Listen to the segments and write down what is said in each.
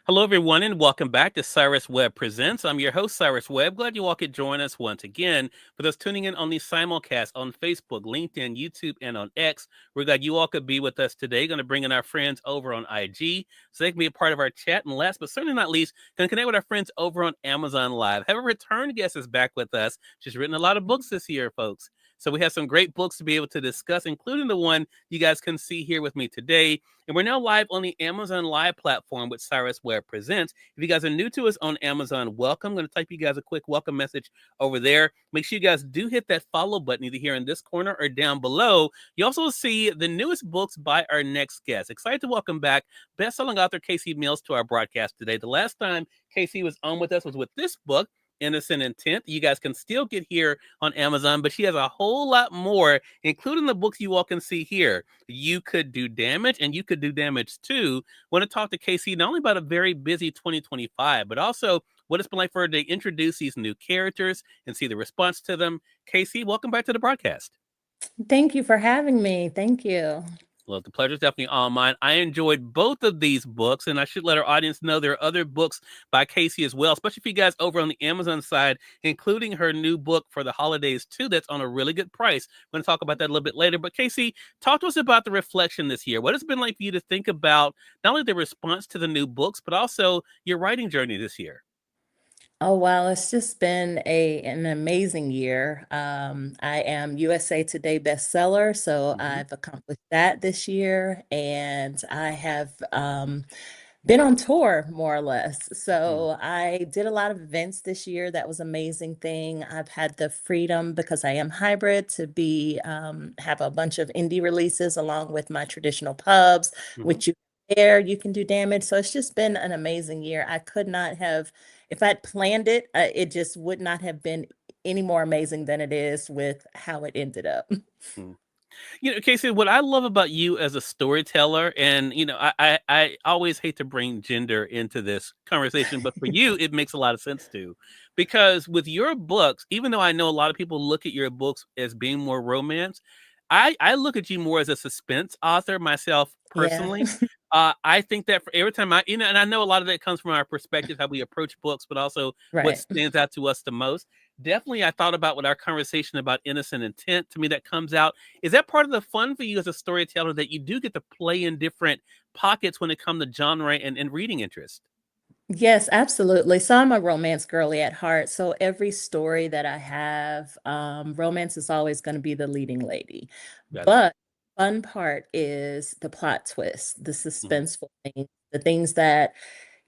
Hello, everyone, and welcome back to Cyrus Webb Presents. I'm your host, Cyrus Webb. Glad you all could join us once again. For those tuning in on the simulcast on Facebook, LinkedIn, YouTube, and on X, we're glad you all could be with us today. Going to bring in our friends over on IG so they can be a part of our chat. And last but certainly not least, going to connect with our friends over on Amazon Live. Have a return guest is back with us. She's written a lot of books this year, folks. So we have some great books to be able to discuss, including the one you guys can see here with me today. And we're now live on the Amazon Live platform with Cyrus Webb Presents. If you guys are new to us on Amazon, welcome. I'm going to type you guys a quick welcome message over there. Make sure you guys do hit that follow button either here in this corner or down below. You also see the newest books by our next guest. Excited to welcome back best-selling author Casey Mills to our broadcast today. The last time Casey was on with us was with this book, Innocent Intent. You guys can still get here on Amazon, but she has a whole lot more, including the books you all can see here. You Could Do Damage and You Could Do Damage Too. Want to talk to Casey not only about a very busy 2025, but also what it's been like for her to introduce these new characters and see the response to them. Casey, welcome back to the broadcast. Thank you for having me. Thank you. Well, the pleasure is definitely all mine. I enjoyed both of these books, and I should let our audience know there are other books by Casey as well, especially for you guys over on the Amazon side, including her new book for the holidays too. That's on a really good price. We're going to talk about that a little bit later. But Casey, talk to us about the reflection this year. What has it been like for you to think about not only the response to the new books, but also your writing journey this year? Oh, wow. It's just been an amazing year. I am USA Today bestseller, so Mhm. I've accomplished that this year, and I have been on tour more or less. Mm. So I did a lot of events this year. That was an amazing thing. I've had the freedom because I am hybrid to be have a bunch of indie releases along with my traditional pubs, Mhm. which you can do damage. So it's just been an amazing year. I could not have, if I'd planned it, it just would not have been any more amazing than it is with how it ended up. Mm. Casey, what I love about you as a storyteller, and I always hate to bring gender into this conversation, but for you, it makes a lot of sense too, because with your books, even though I know a lot of people look at your books as being more romance, I look at you more as a suspense author myself Yeah, personally. I think that for every time and I know a lot of that comes from our perspective, how we approach books, but also what right. stands out to us the most. Definitely, I thought about with our conversation about innocent intent. To me, that comes out. Is that part of the fun for you as a storyteller that you do get to play in different pockets when it comes to genre and reading interest? Yes, absolutely. So I'm a romance girly at heart. So every story that I have, romance is always going to be the leading lady. Got it. But fun part is the plot twist, the Mhm. suspenseful things, the things that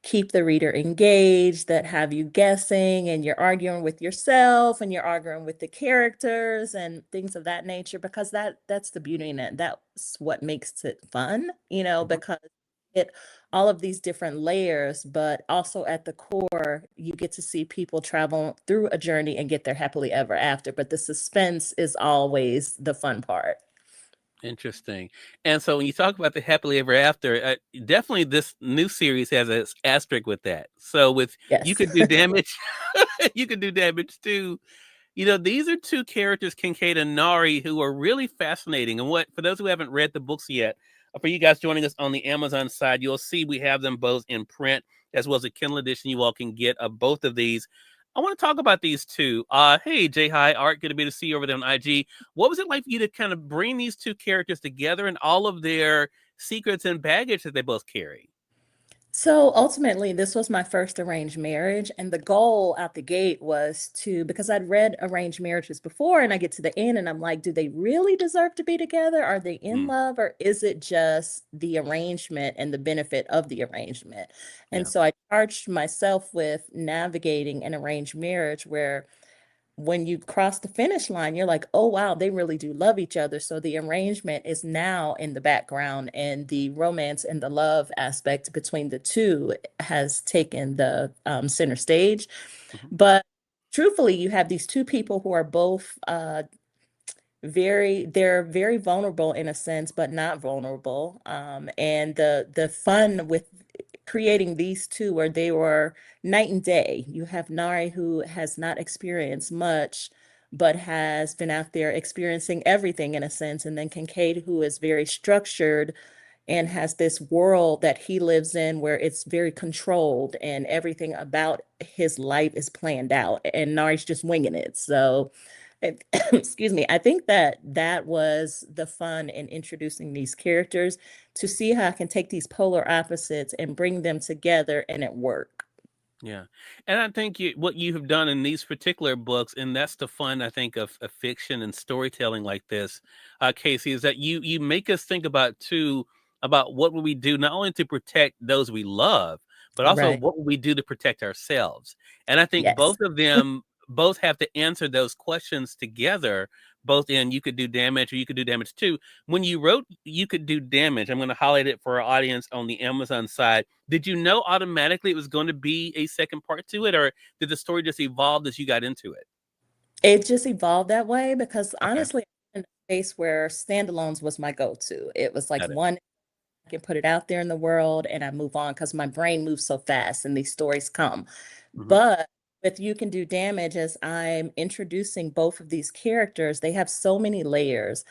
keep the reader engaged, that have you guessing, and you're arguing with yourself and you're arguing with the characters and things of that nature, because that's the beauty in it. That's what makes it fun, Mhm. because it all of these different layers, but also at the core, you get to see people travel through a journey and get there happily ever after. But the suspense is always the fun part. Interesting. And so when you talk about the happily ever after, definitely this new series has an asterisk with that. So with You Yes. Could Do Damage, You Could Do Damage Too. These are two characters, Kincaid and Nari, who are really fascinating. And what for those who haven't read the books yet, for you guys joining us on the Amazon side, you'll see we have them both in print as well as a Kindle edition. You all can get both of these. I want to talk about these two. Hey, Jay, hi, Art, good to be to see you over there on IG. What was it like for you to kind of bring these two characters together and all of their secrets and baggage that they both carry? So ultimately, this was my first arranged marriage. And the goal out the gate was because I'd read arranged marriages before, and I get to the end and I'm like, do they really deserve to be together? Are they in Mm, love, or is it just the arrangement and the benefit of the arrangement? And yeah. so I charged myself with navigating an arranged marriage where when you cross the finish line, you're like, oh, wow, they really do love each other. So the arrangement is now in the background, and the romance and the love aspect between the two has taken the center stage. Mhm. But truthfully, you have these two people who are both they're very vulnerable in a sense, but not vulnerable. And the fun with creating these two where they were night and day. You have Nari, who has not experienced much, but has been out there experiencing everything in a sense. And then Kincaid, who is very structured and has this world that he lives in where it's very controlled and everything about his life is planned out, and Nari's just winging it. So, excuse me, I think that that was the fun in introducing these characters, to see how I can take these polar opposites and bring them together and it work. Yeah. And I think what you have done in these particular books, and that's the fun, I think, of fiction and storytelling like this, Casey, is that you make us think about too, about what would we do not only to protect those we love, but also Right. what would we do to protect ourselves. And I think Yes. both of them both have to answer those questions together, both in You Could Do Damage or You Could Do Damage Too. When you wrote You Could Do Damage, I'm going to highlight it for our audience on the Amazon side. Did you know automatically it was going to be a second part to it, or did the story just evolve as you got into it? It just evolved that way because Okay, honestly, I'm in a space where standalones was my go-to. It was like got it. one, I can put it out there in the world and I move on because my brain moves so fast and these stories come. Hmm. But with You Can Do Damage, as I'm introducing both of these characters, they have so many layers.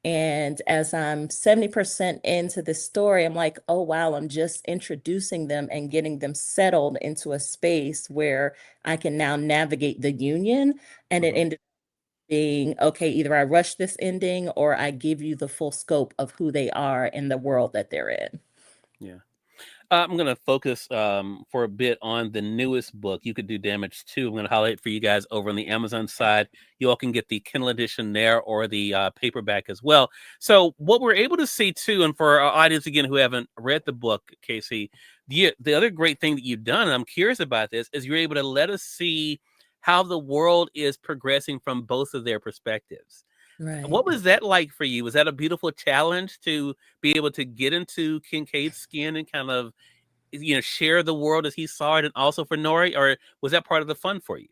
And as I'm 70% into this story, I'm like, oh, wow, I'm just introducing them and getting them settled into a space where I can now navigate the union. And it Hmm. ended up being, okay, either I rush this ending or I give you the full scope of who they are and the world that they're in. Yeah. I'm going to focus for a bit on the newest book, You Could Do Damage Too. I'm going to highlight for you guys over on the Amazon side. You all can get the Kindle edition there or the paperback as well. So, what we're able to see too, and for our audience again who haven't read the book, Casey, the other great thing that you've done, and I'm curious about this, is you're able to let us see how the world is progressing from both of their perspectives. Right. What was that like for you? Was that a beautiful challenge to be able to get into Kincaid's skin and kind of, share the world as he saw it, and also for Nori, or was that part of the fun for you?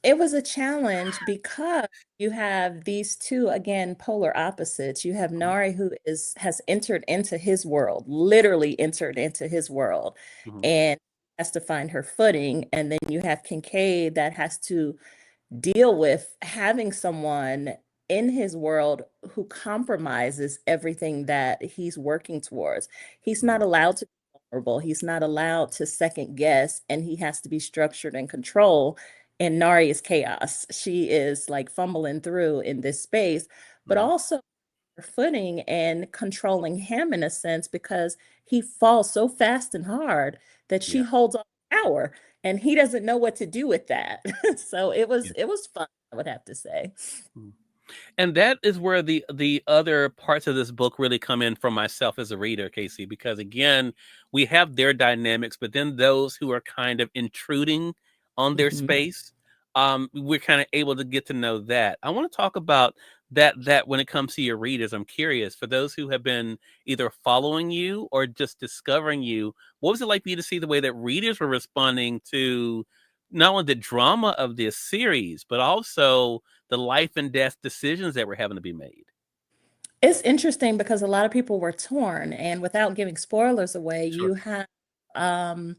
It was a challenge because you have these two, again, polar opposites. You have Mhm, Nari who has entered into his world, literally entered into his world, mhm, and has to find her footing. And then you have Kincaid that has to deal with having someone in his world who compromises everything that he's working towards. He's mhm, not allowed to be vulnerable. He's not allowed to second guess, and he has to be structured and control. And Nari is chaos. She is like fumbling through in this space, but mhm. also her footing and controlling him in a sense because he falls so fast and hard that she Yeah, holds on to power and he doesn't know what to do with that. So yeah. it was fun, I would have to say. Mhm. And that is where the other parts of this book really come in for myself as a reader, Casey, because again, we have their dynamics, but then those who are kind of intruding on their Mhm. space, we're kind of able to get to know that. I want to talk about that when it comes to your readers. I'm curious, for those who have been either following you or just discovering you, what was it like for you to see the way that readers were responding to not only the drama of this series, but also the life and death decisions that were having to be made? It's interesting because a lot of people were torn, and without giving spoilers away, Sure. you have um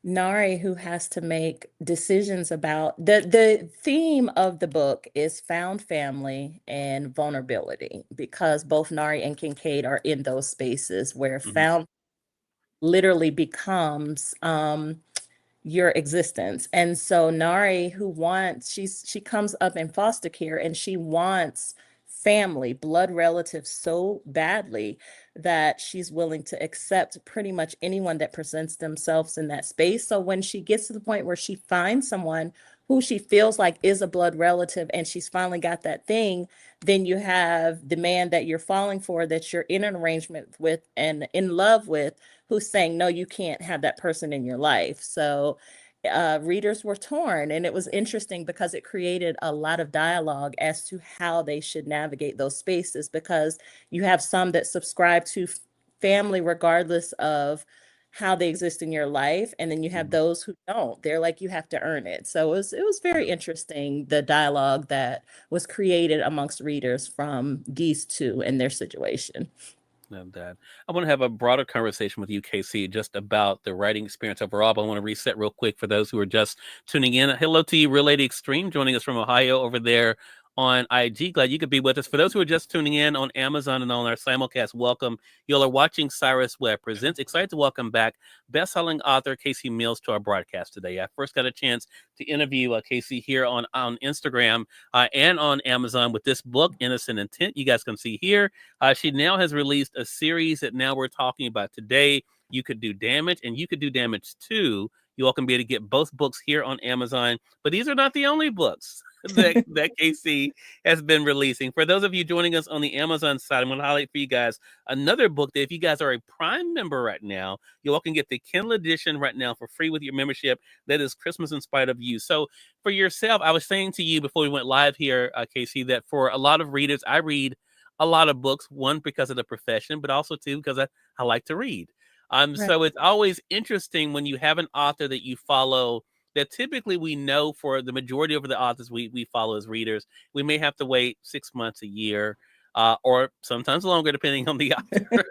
Nari who has to make decisions about the theme of the book is found family and vulnerability because both Nari and Kincaid are in those spaces where Mhm, found literally becomes your existence. And so Nari, who wants, she comes up in foster care and she wants family, blood relatives so badly that she's willing to accept pretty much anyone that presents themselves in that space. So when she gets to the point where she finds someone who she feels like is a blood relative and she's finally got that thing, then you have the man that you're falling for, that you're in an arrangement with and in love with, who's saying, no, you can't have that person in your life. So readers were torn, and it was interesting because it created a lot of dialogue as to how they should navigate those spaces because you have some that subscribe to family regardless of how they exist in your life, and then you have mhm, those who don't. They're like, you have to earn it. So it was yeah. very interesting, the dialogue that was created amongst readers from these two and their situation. Love that. I want to have a broader conversation with you, Casey, just about the writing experience overall. But I want to reset real quick for those who are just tuning in. Hello to you, Real Lady Extreme, joining us from Ohio over there on IG. Glad you could be with us. For those who are just tuning in on Amazon and on our simulcast, welcome. You all are watching Cyrus Webb Presents. Excited to welcome back best-selling author Casey Mills to our broadcast today. I first got a chance to interview Casey here on Instagram and on Amazon with this book, Innocent Intent. You guys can see here. She now has released a series that now we're talking about today. You Could Do Damage, and You Could Do Damage Too. You all can be able to get both books here on Amazon, but these are not the only books that Casey has been releasing. For those of you joining us on the Amazon side, I'm going to highlight for you guys another book that if you guys are a Prime member right now, you all can get the Kindle edition right now for free with your membership. That is Christmas in Spite of You. So for yourself, I was saying to you before we went live here, Casey, that for a lot of readers, I read a lot of books, one, because of the profession, but also two, because I like to read. Right. So it's always interesting when you have an author that you follow that typically we know for the majority of the authors we follow as readers, we may have to wait 6 months, a year, or sometimes longer, depending on the author,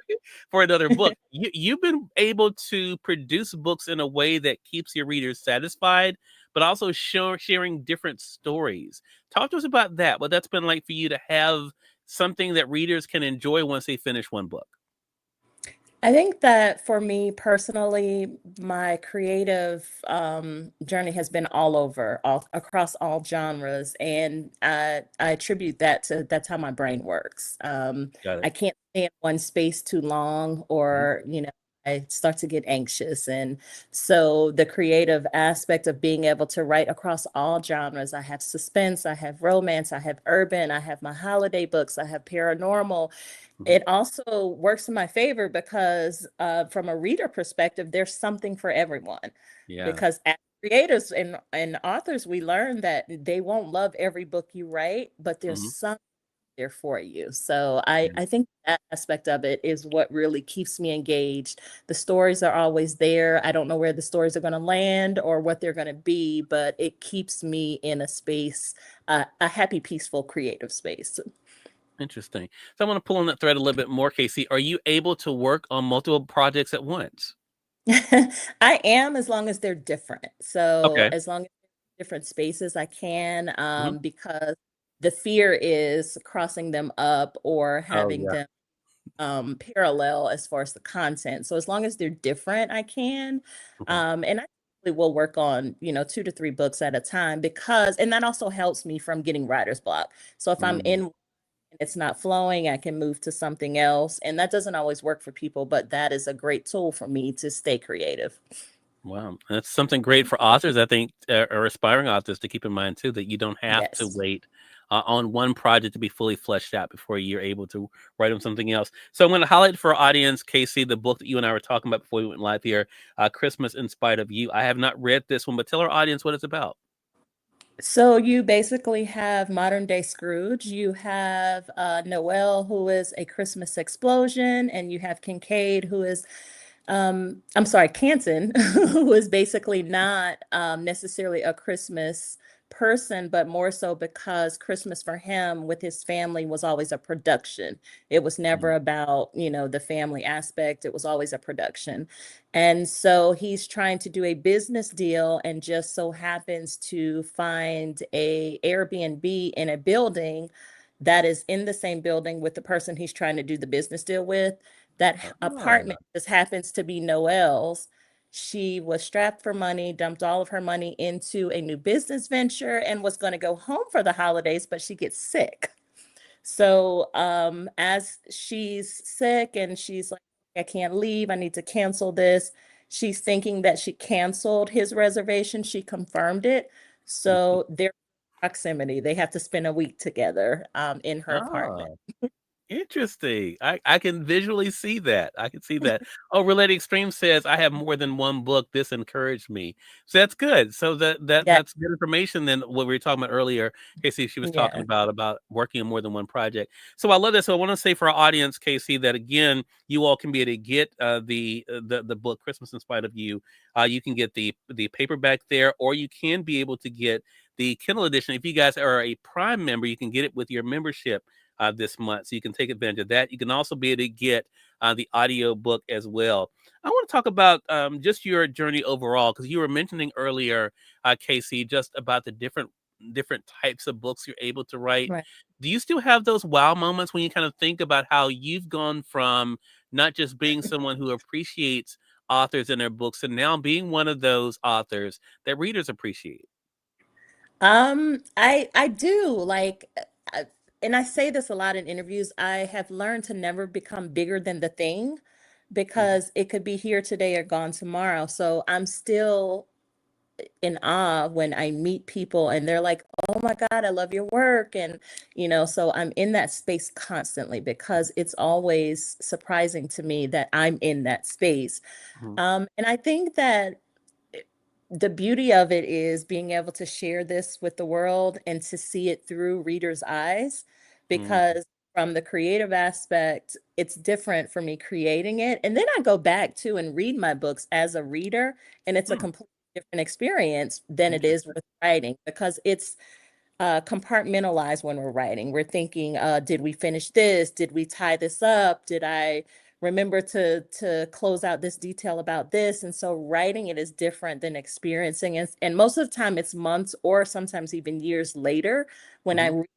for another book. You've been able to produce books in a way that keeps your readers satisfied, but also sharing different stories. Talk to us about that, what that's been like for you to have something that readers can enjoy once they finish one book. I think that for me personally, my creative journey has been all over, all across all genres, and I attribute that to that's how my brain works. Got I it. can't stay in one space too long, Mhm. or I start to get anxious, and so the creative aspect of being able to write across all genres. I have suspense, I have romance, I have urban, I have my holiday books, I have paranormal. Mhm. It also works in my favor because, from a reader perspective, there's something for everyone. Yeah. Because as creators and authors, we learn that they won't love every book you write, but there's Mhm. some there for you. So I think that aspect of it is what really keeps me engaged. The stories are always there. I don't know where the stories are going to land or what they're going to be, but it keeps me in a space, a happy, peaceful, creative space. Interesting. So I want to pull on that thread a little bit more, Casey. Are you able to work on multiple projects at once? I am, as long as they're different. So Okay. as long as they're different spaces, I can, Mhm. because the fear is crossing them up or Oh, having yeah. them parallel as far as the content. So as long as they're different, I can. Okay. And I really will work on, 2 to 3 books at a time, because, and that also helps me from getting writer's block. So if I'm Mm. in and it's not flowing, I can move to something else. And that doesn't always work for people, but that is a great tool for me to stay creative. Wow. That's something great for authors, I think, or aspiring authors to keep in mind too, that you don't have to Yes. wait on one project to be fully fleshed out before you're able to write on something else. So I'm going to highlight for our audience, Casey, the book that you and I were talking about before we went live here, Christmas in Spite of You. I have not read this one, but tell our audience what it's about. So you basically have modern day Scrooge. You have Noel, who is a Christmas explosion, and you have Kincaid, who is, I'm sorry, Canton, who is basically not necessarily a Christmas person, but more so because Christmas for him with his family was always a production. It was never Mm. about, the family aspect. It was always a production. And so he's trying to do a business deal and just so happens to find a Airbnb in a building that is in the same building with the person he's trying to do the business deal with. That Oh, apartment just happens to be Noelle's. She was strapped for money, dumped all of her money into a new business venture, and was going to go home for the holidays, but she gets sick. So, as she's sick and she's like, I can't leave, I need to cancel this. She's thinking that she canceled his reservation. She confirmed it. So their proximity, they have to spend a week together, in her apartment. oh. Interesting. I can visually see that. I can see that. Oh, Related Extreme says, "I have more than one book. This encouraged me." So that's good. So Yeah, that's good information than what we were talking about earlier. Casey, she was talking yeah. about working on more than one project. So I love that. So I want to say for our audience, Casey, that again, you all can be able to get the book Christmas in Spite of You. You can get the paperback there, or you can be able to get the Kindle edition. If you guys are a Prime member, you can get it with your membership this month. So you can take advantage of that. You can also be able to get the audio book as well. I want to talk about just your journey overall, because you were mentioning earlier, Casey, just about the different different types of books you're able to write. Right. Do you still have those wow moments when you kind of think about how you've gone from not just being someone who appreciates authors and their books and now being one of those authors that readers appreciate? I do like, and I say this a lot in interviews. I have learned to never become bigger than the thing Mhm, because it could be here today or gone tomorrow. So I'm still in awe when I meet people and they're like, "Oh my God, I love your work." And, so I'm in that space constantly because it's always surprising to me that I'm in that space. mhm, And I think that the beauty of it is being able to share this with the world and to see it through readers' eyes, mhm, because from the creative aspect, it's different for me creating it. And then I go back to and read my books as a reader, and it's a hmm, completely different experience than it is interesting. with writing because it's compartmentalize when we're writing. We're thinking, did we finish this? Did we tie this up? Did I remember to close out this detail about this? And so writing it is different than experiencing it. And most of the time it's months or sometimes even years later when I Mhm. read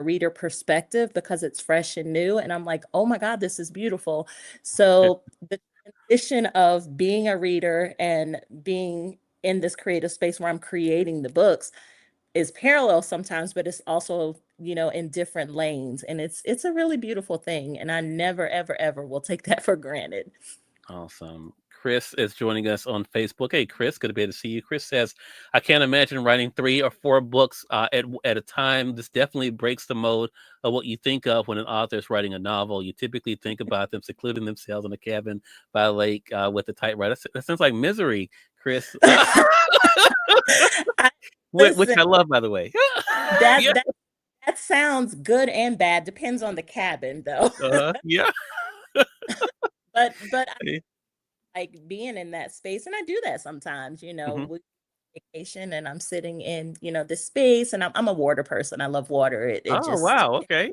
a reader perspective because it's fresh and new. And I'm like, oh my God, this is beautiful. So the transition of being a reader and being in this creative space where I'm creating the books is parallel sometimes, but it's also, in different lanes. And it's a really beautiful thing. And I never, ever, ever will take that for granted. Awesome. Chris is joining us on Facebook. Hey, Chris, good to be able to see you. Chris says, I can't imagine writing 3 or 4 books at a time. This definitely breaks the mold of what you think of when an author is writing a novel. You typically think about them secluding themselves in a cabin by a lake with a typewriter. That sounds like misery, Chris, I, which listen, I love, by the way. that Yeah. that that sounds good and bad. Depends on the cabin though. Yeah. But I like being in that space and I do that sometimes, Hmm. we vacation and I'm sitting in, this space and I'm a water person. I love water. It Oh, just wow. Okay.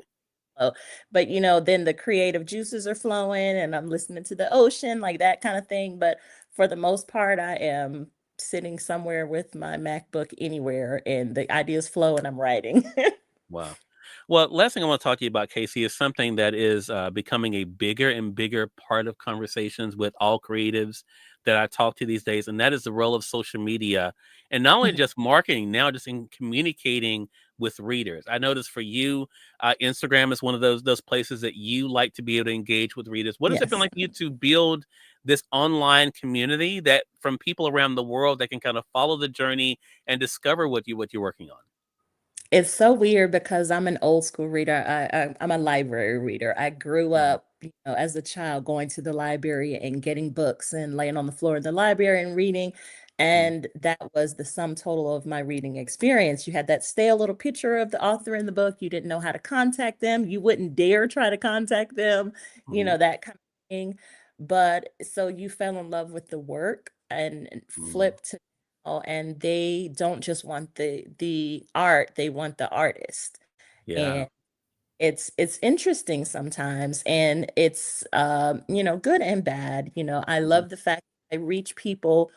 flow. But then the creative juices are flowing and I'm listening to the ocean, like that kind of thing. But for the most part, I am sitting somewhere with my MacBook anywhere and the ideas flow and I'm writing. Wow. Well, last thing I want to talk to you about, Casey, is something that is becoming a bigger and bigger part of conversations with all creatives that I talk to these days, and that is the role of social media, and not only Mhm. just marketing, now just in communicating with readers. I noticed for you, Instagram is one of those places that you like to be able to engage with readers. What has it been Yes. like for you to build this online community that from people around the world that can kind of follow the journey and discover what you're working on? It's so weird because I'm an old school reader. I'm a library reader. I grew Mhm, up, as a child going to the library and getting books and laying on the floor in the library and reading. mhm, And that was the sum total of my reading experience. You had that stale little picture of the author in the book. You didn't know how to contact them. You wouldn't dare try to contact them, mhm, that kind of thing. But so you fell in love with the work and mhm. flipped and they don't just want the art, they want the artist. Yeah. And it's interesting sometimes and it's good and bad. I Mhm. love the fact I reach people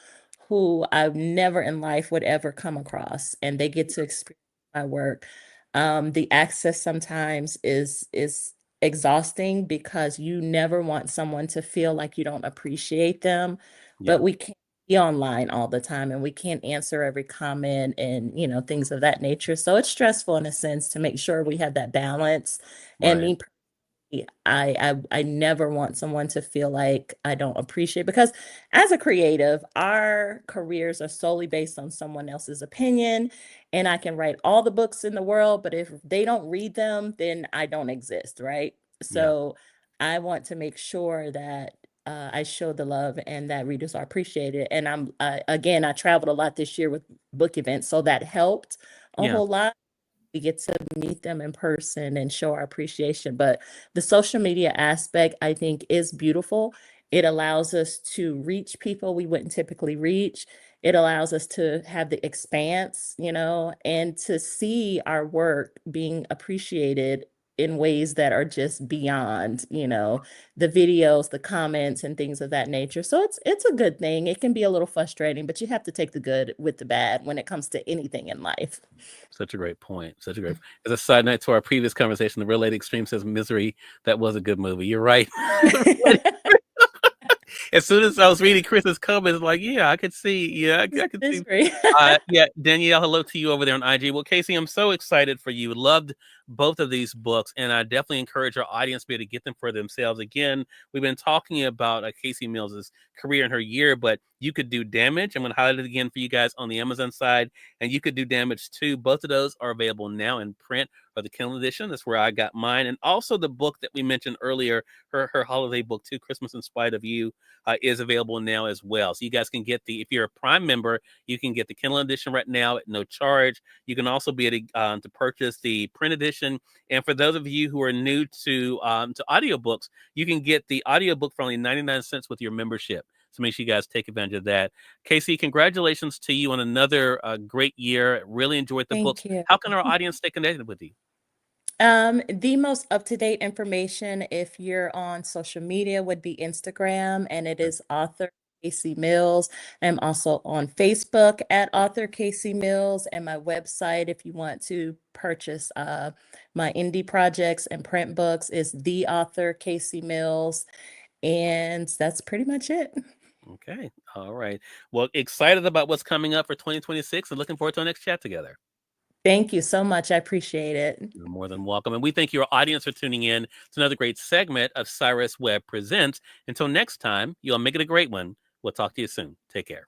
who I never in life would ever come across and they get to experience my work. The access sometimes is exhausting because you never want someone to feel like you don't appreciate them, Yeah. but we can't be online all the time and we can't answer every comment and things of that nature. So it's stressful in a sense to make sure we have that balance. And Right. me I never want someone to feel like I don't appreciate because as a creative, our careers are solely based on someone else's opinion. And I can write all the books in the world, but if they don't read them, then I don't exist, right? Yeah. So I want to make sure that I show the love and that readers are appreciated. And again, I traveled a lot this year with book events, so that helped a Yeah. whole lot. We get to meet them in person and show our appreciation. But the social media aspect, I think, is beautiful. It allows us to reach people we wouldn't typically reach. It allows us to have the expanse, and to see our work being appreciated in ways that are just beyond, the videos, the comments and things of that nature. So it's a good thing. It can be a little frustrating, but you have to take the good with the bad when it comes to anything in life. Such a great point. Such a great. As a side note to our previous conversation, the Real Lady Extreme says Misery. That was a good movie. You're right. As soon as I was reading Chris's comments, like, yeah, I could see. Yeah, I could see. Misery. Yeah, Danielle, hello to you over there on IG. Well, Casey, I'm so excited for you. Loved both of these books, and I definitely encourage our audience to be able to get them for themselves. Again, we've been talking about Casey Mills's career and her year, but You Could Do Damage. I'm going to highlight it again for you guys on the Amazon side, and You Could Do Damage too. Both of those are available now in print or the Kindle edition. That's where I got mine, and also the book that we mentioned earlier, her holiday book too, Christmas in Spite of You, is available now as well. So you guys can get if you're a Prime member, you can get the Kindle edition right now at no charge. You can also be able to purchase the print edition. And for those of you who are new to audiobooks, you can get the audiobook for only 99 cents with your membership. So make sure you guys take advantage of that. Casey, congratulations to you on another great year. Really enjoyed the books. Thank you. How can our audience stay connected with you? The most up-to-date information, if you're on social media, would be Instagram, and it is author Casey Mills. I'm also on Facebook at author Casey Mills, and my website, if you want to purchase my indie projects and print books, is the author Casey Mills, and that's pretty much it. Okay. All right. Well, excited about what's coming up for 2026 and looking forward to our next chat together. Thank you so much. I appreciate it. You're more than welcome. And we thank your audience for tuning in to another great segment of Cyrus Webb Presents. Until next time, you'll make it a great one. We'll talk to you soon. Take care.